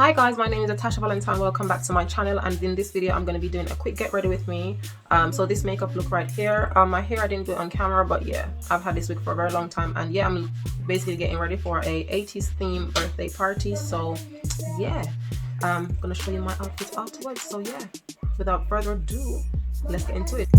Hi guys, my name is Latasha Valentine. Welcome back to my channel, and in this video I'm going to be doing a quick get ready with me. So this makeup look right here, my hair I didn't do it on camera, but yeah, I've had this wig for a very long time, and yeah, I'm basically getting ready for a 80s theme birthday party. So yeah, I'm going to show you my outfit afterwards. So yeah, without further ado, let's get into it.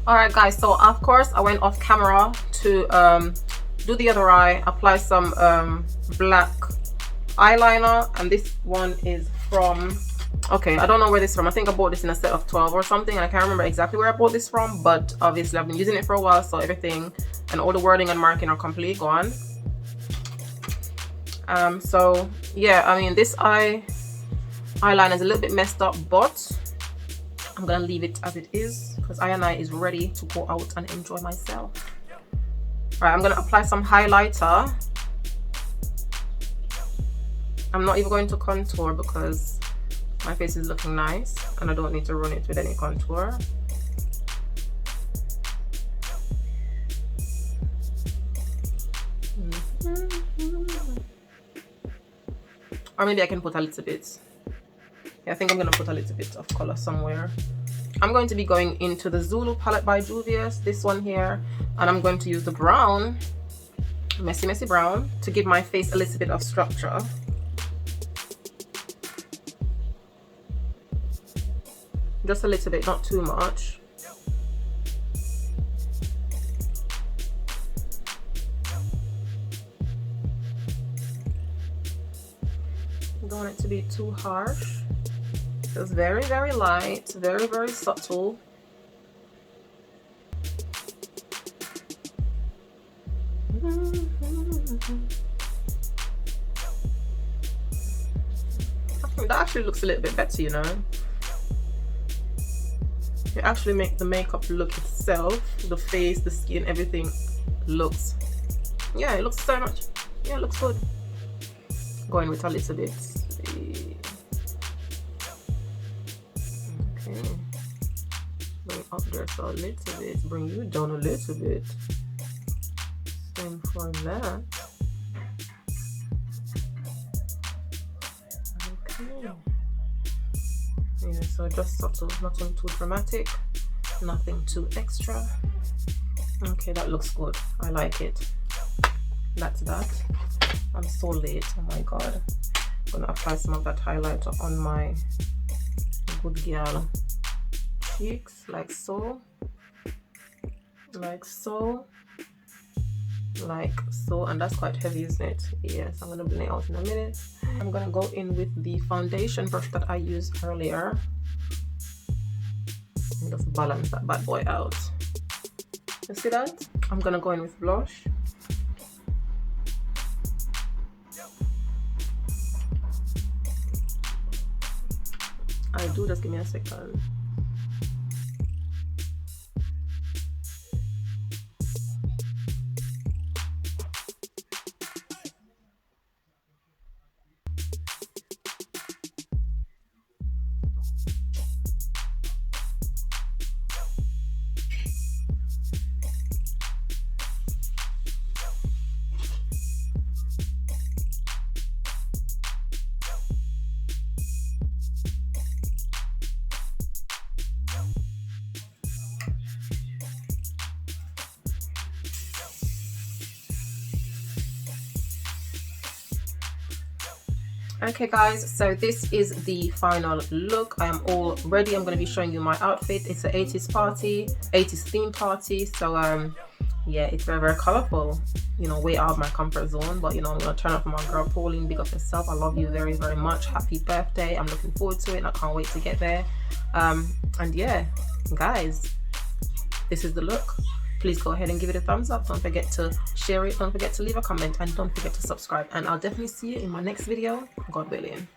Alright guys, so of course I went off camera to do the other eye, apply some black eyeliner, and this one is from, okay, I don't know where this is from. I think I bought this in a set of 12 or something, and I can't remember exactly where I bought this from, but obviously I've been using it for a while, so everything and all the wording and marking are completely gone. So yeah, I mean, this eyeliner is a little bit messed up, but I'm gonna leave it as it is because I is ready to go out and enjoy myself. All right, I'm gonna apply some highlighter. I'm not even going to contour because my face is looking nice and I don't need to run it with any contour. Or maybe I can put a little bit. Yeah, I think I'm gonna put a little bit of color somewhere. I'm going to be going into the Zulu palette by Juvia's, this one here, and I'm going to use the brown, messy brown, to give my face a little bit of structure. Just a little bit, not too much. Don't want it to be too harsh. Just very light, very subtle. I think that actually looks a little bit better, you know. It actually makes the makeup look itself, the face, the skin, everything looks, yeah, it looks so much, yeah, it looks good. Going with a little bit. Okay, bring up there so a little bit, bring you down a little bit. Same for that. Okay. Yeah, so just subtle, nothing too dramatic, nothing too extra. Okay, that looks good. I like it. That's that. I'm so late. Oh my god. I'm gonna apply some of that highlighter on my good girl cheeks, like so, like so, like so, and that's quite heavy, isn't it? Yes, I'm gonna blend it out in a minute. I'm gonna go in with the foundation brush that I used earlier and just balance that bad boy out. You see that? I'm gonna go in with blush. I do, just give me a second. Okay guys, so this is the final look. I am all ready. I'm going to be showing you my outfit. It's an 80s party, 80s theme party, so yeah, it's very colorful, you know, way out of my comfort zone. But you know, I'm going to turn up for my girl Pauline. Big up yourself. I love you very much. Happy birthday. I'm looking forward to it and I can't wait to get there. And yeah guys, this is the look. Please go ahead and give it a thumbs up. Don't forget to share it. Don't forget to leave a comment, and don't forget to subscribe. And I'll definitely see you in my next video, God willing.